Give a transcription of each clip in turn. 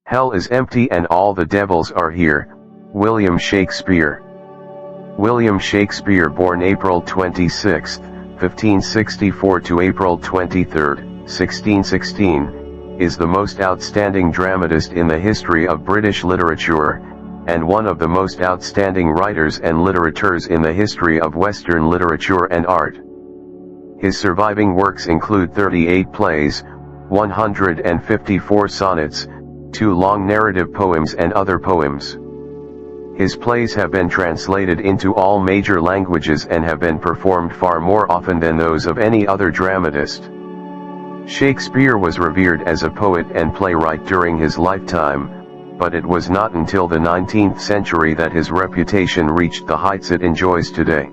Hell is empty and all the devils are here. William Shakespeare. William Shakespeare, born April 26, 1564 to April 23, 1616, is the most outstanding dramatist in the history of British literature, and one of the most outstanding writers and literateurs in the history of Western literature and art. His surviving works include 38 plays, 154 sonnets, 2 long narrative poems and other poems. His plays have been translated into all major languages and have been performed far more often than those of any other dramatist. Shakespeare was revered as a poet and playwright during his lifetime, but it was not until the 19th century that his reputation reached the heights it enjoys today.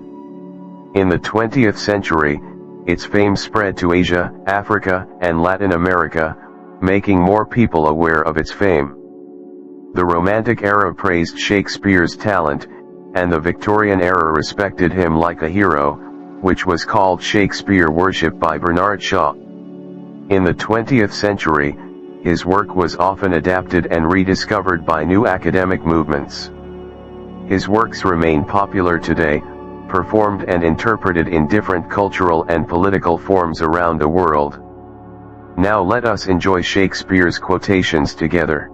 In the 20th century, its fame spread to Asia, Africa, and Latin America, making more people aware of its fame. The Romantic era praised Shakespeare's talent, and the Victorian era respected him like a hero, which was called Shakespeare worship by Bernard Shaw. In the 20th century, his work was often adapted and rediscovered by new academic movements. His works remain popular today, performed and interpreted in different cultural and political forms around the world. Now let us enjoy Shakespeare's quotations together.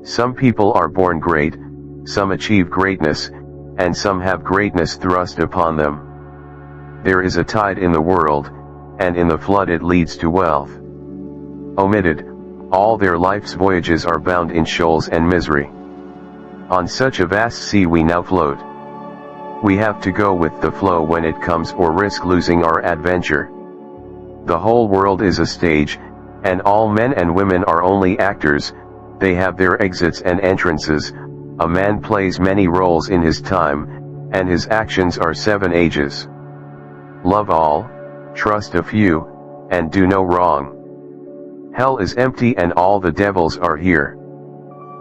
Some people are born great, some achieve greatness, and some have greatness thrust upon them. There is a tide in the world, and in the flood it leads to wealth. Omitted, all their life's voyages are bound in shoals and misery. On such a vast sea we now float. We have to go with the flow when it comes or risk losing our adventure. The whole world is a stage, and all men and women are only actors. They have their exits and entrances. A man plays many roles in his time, and his actions are 7 ages. Love all, trust a few, and do no wrong. Hell is empty and all the devils are here.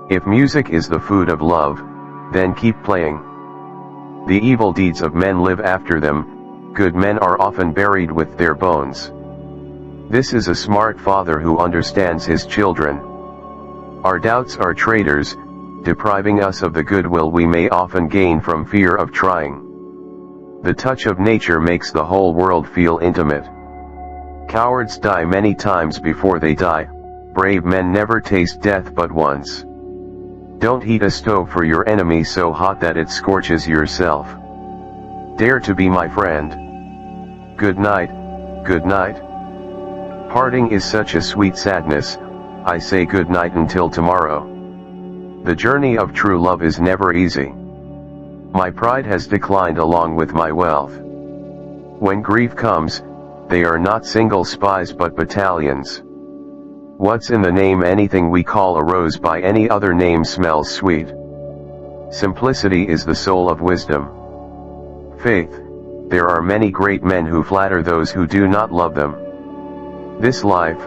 If music is the food of love, then keep playing. The evil deeds of men live after them, good men are often buried with their bones. This is a smart father who understands his children. Our doubts are traitors, depriving us of the goodwill we may often gain from fear of trying. The touch of nature makes the whole world feel intimate. Cowards die many times before they die, brave men never taste death but once. Don't heat a stove for your enemy so hot that it scorches yourself. Dare to be my friend. Good night, good night. Parting is such a sweet sadness, I say good night until tomorrow. The journey of true love is never easy. My pride has declined along with my wealth. When grief comes, they are not single spies but battalions. What's in the name? Anything we call a rose by any other name smells sweet. Simplicity is the soul of wisdom. Faith, there are many great men who flatter those who do not love them. This life,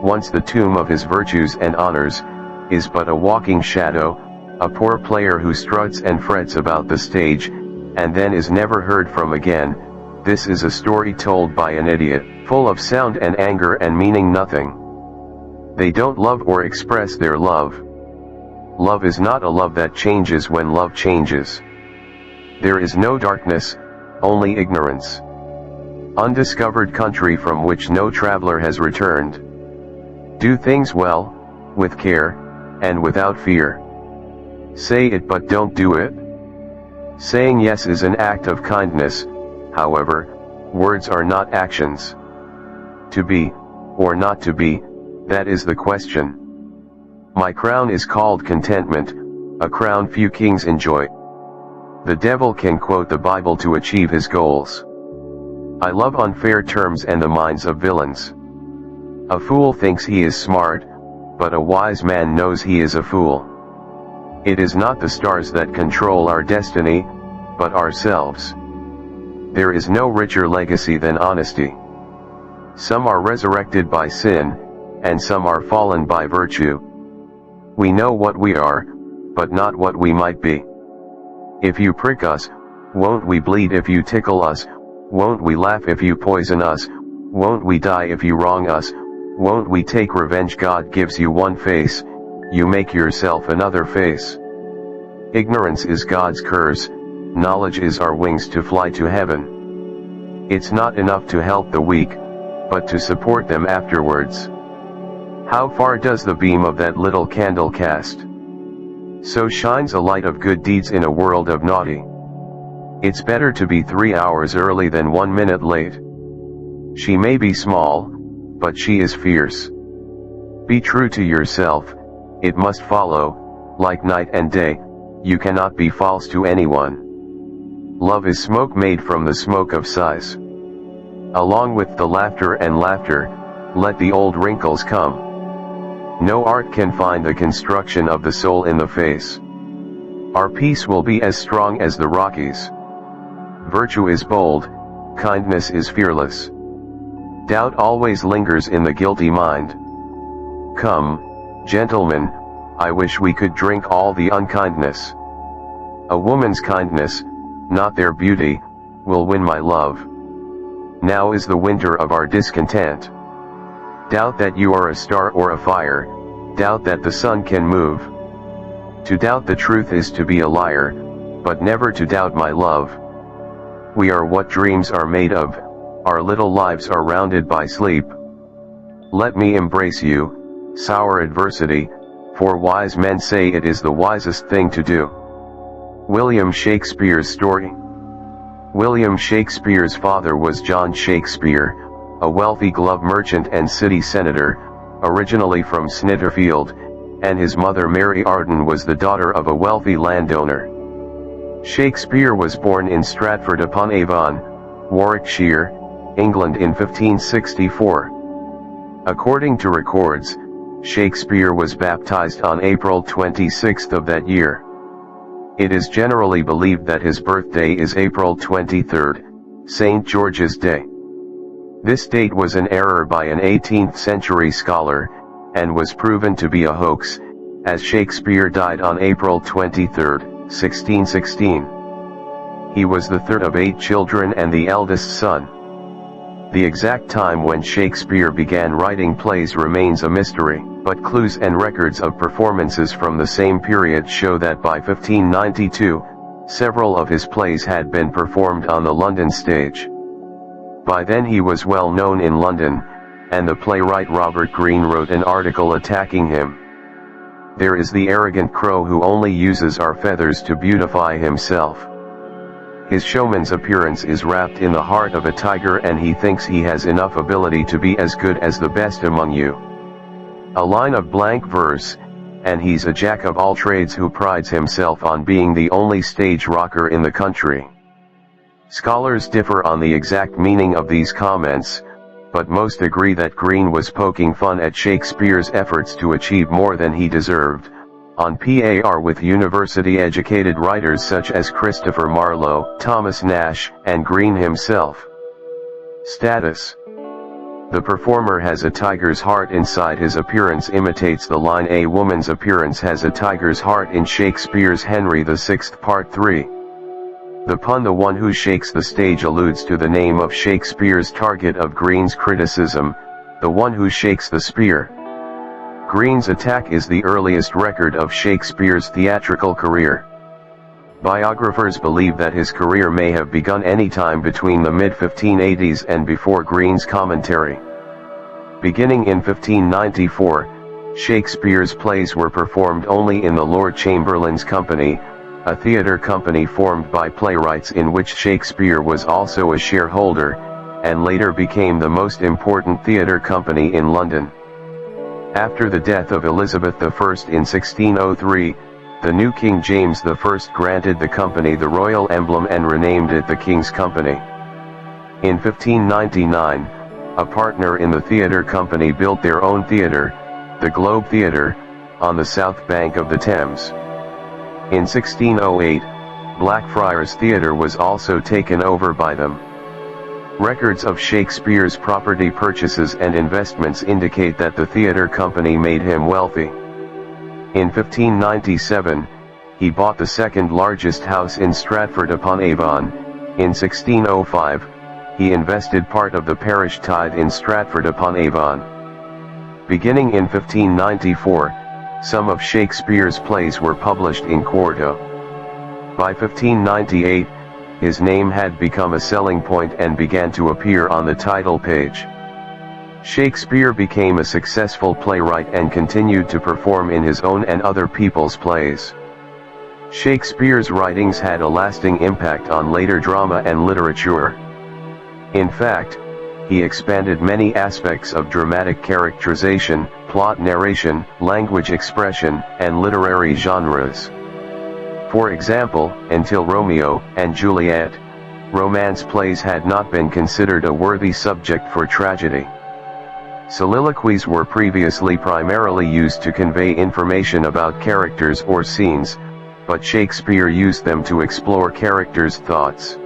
once the tomb of his virtues and honors, is but a walking shadow, a poor player who struts and frets about the stage, and then is never heard from again. This is a story told by an idiot, full of sound and anger and meaning nothing. They don't love or express their love. Love is not a love that changes when love changes. There is no darkness, only ignorance. Undiscovered country from which no traveler has returned. Do things well, with care, and without fear. Say it but don't do it. Saying yes is an act of kindness, however, words are not actions. To be, or not to be, that is the question. My crown is called contentment, a crown few kings enjoy. The devil can quote the Bible to achieve his goals. I love unfair terms and the minds of villains. A fool thinks he is smart, but a wise man knows he is a fool. It is not the stars that control our destiny, but ourselves. There is no richer legacy than honesty. Some are resurrected by sin, and some are fallen by virtue. We know what we are, but not what we might be. If you prick us, won't we bleed? If you tickle us, won't we laugh? If you poison us, won't we die? If you wrong us, won't we take revenge? God gives you one face, you make yourself another face. Ignorance is God's curse, knowledge is our wings to fly to heaven. It's not enough to help the weak, but to support them afterwards. How far does the beam of that little candle cast? So shines a light of good deeds in a world of naughty. It's better to be 3 hours early than 1 minute late. She may be small, but she is fierce. Be true to yourself, it must follow, like night and day, you cannot be false to anyone. Love is smoke made from the smoke of sighs. Along with the laughter and laughter, let the old wrinkles come. No art can find the construction of the soul in the face. Our peace will be as strong as the Rockies. Virtue is bold, kindness is fearless. Doubt always lingers in the guilty mind. Come, gentlemen, I wish we could drink all the unkindness. A woman's kindness, not their beauty, will win my love. Now is the winter of our discontent. Doubt that you are a star or a fire, doubt that the sun can move. To doubt the truth is to be a liar, but never to doubt my love. We are what dreams are made of, our little lives are rounded by sleep. Let me embrace you, sour adversity, for wise men say it is the wisest thing to do. William Shakespeare's story. William Shakespeare's father was John Shakespeare, a wealthy glove merchant and city senator, originally from Snitterfield, and his mother Mary Arden was the daughter of a wealthy landowner. Shakespeare was born in Stratford-upon-Avon, Warwickshire, England in 1564. According to records, Shakespeare was baptized on April 26 of that year. It is generally believed that his birthday is April 23, St. George's Day. This date was an error by an 18th century scholar, and was proven to be a hoax, as Shakespeare died on April 23, 1616. He was the third of 8 children and the eldest son. The exact time when Shakespeare began writing plays remains a mystery, but clues and records of performances from the same period show that by 1592, several of his plays had been performed on the London stage. By then he was well known in London, and the playwright Robert Greene wrote an article attacking him. There is the arrogant crow who only uses our feathers to beautify himself. His showman's appearance is wrapped in the heart of a tiger, and he thinks he has enough ability to be as good as the best among you. A line of blank verse, and he's a jack of all trades who prides himself on being the only stage rocker in the country. Scholars differ on the exact meaning of these comments, but most agree that Greene was poking fun at Shakespeare's efforts to achieve more than he deserved, on par with university-educated writers such as Christopher Marlowe, Thomas Nash, and Greene himself. Status. The performer has a tiger's heart inside. His appearance imitates the line "A woman's appearance has a tiger's heart" in Shakespeare's Henry VI Part 3. The pun "the one who shakes the stage" alludes to the name of Shakespeare's target of Greene's criticism, the one who shakes the spear. Greene's attack is the earliest record of Shakespeare's theatrical career. Biographers believe that his career may have begun any time between the mid-1580s and before Greene's commentary. Beginning in 1594, Shakespeare's plays were performed only in the Lord Chamberlain's Company, a theatre company formed by playwrights in which Shakespeare was also a shareholder, and later became the most important theatre company in London. After the death of Elizabeth I in 1603, the new King James I granted the company the royal emblem and renamed it the King's Company. In 1599, a partner in the theatre company built their own theatre, the Globe Theatre, on the south bank of the Thames. In 1608, Blackfriars Theatre was also taken over by them. Records of Shakespeare's property purchases and investments indicate that the theatre company made him wealthy. In 1597, he bought the second largest house in Stratford-upon-Avon. In 1605, he invested part of the parish tithe in Stratford-upon-Avon. Beginning in 1594, Some of Shakespeare's plays were published in quarto. By 1598, his name had become a selling point and began to appear on the title page. Shakespeare became a successful playwright and continued to perform in his own and other people's plays. Shakespeare's writings had a lasting impact on later drama and literature. In fact, he expanded many aspects of dramatic characterization, plot narration, language expression, and literary genres. For example, until Romeo and Juliet, romance plays had not been considered a worthy subject for tragedy. Soliloquies were previously primarily used to convey information about characters or scenes, but Shakespeare used them to explore characters' thoughts.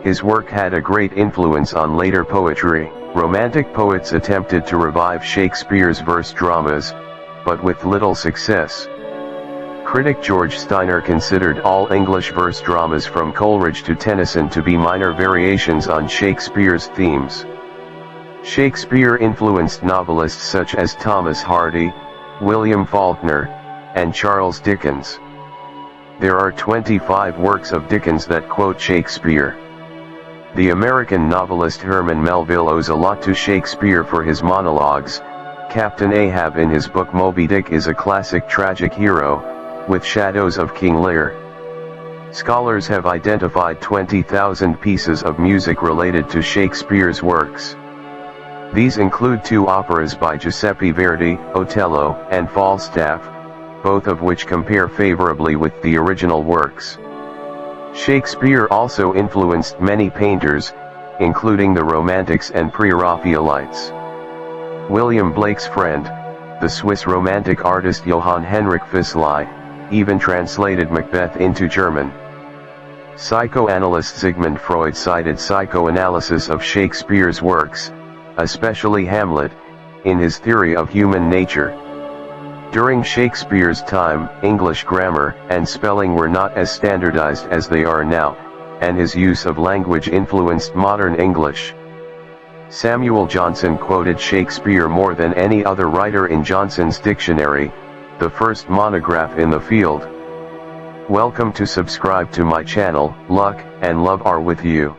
His work had a great influence on later poetry. Romantic poets attempted to revive Shakespeare's verse dramas, but with little success. Critic George Steiner considered all English verse dramas from Coleridge to Tennyson to be minor variations on Shakespeare's themes. Shakespeare influenced novelists such as Thomas Hardy, William Faulkner, and Charles Dickens. There are 25 works of Dickens that quote Shakespeare. The American novelist Herman Melville owes a lot to Shakespeare for his monologues. Captain Ahab in his book Moby Dick is a classic tragic hero, with shadows of King Lear. Scholars have identified 20,000 pieces of music related to Shakespeare's works. These include 2 operas by Giuseppe Verdi, Otello and Falstaff, both of which compare favorably with the original works. Shakespeare also influenced many painters, including the Romantics and Pre-Raphaelites. William Blake's friend, the Swiss Romantic artist Johann Henrik Fischli, even translated Macbeth into German. Psychoanalyst Sigmund Freud cited psychoanalysis of Shakespeare's works, especially Hamlet, in his theory of human nature. During Shakespeare's time, English grammar and spelling were not as standardized as they are now, and his use of language influenced modern English. Samuel Johnson quoted Shakespeare more than any other writer in Johnson's dictionary, the first monograph in the field. Welcome to subscribe to my channel. Luck and love are with you.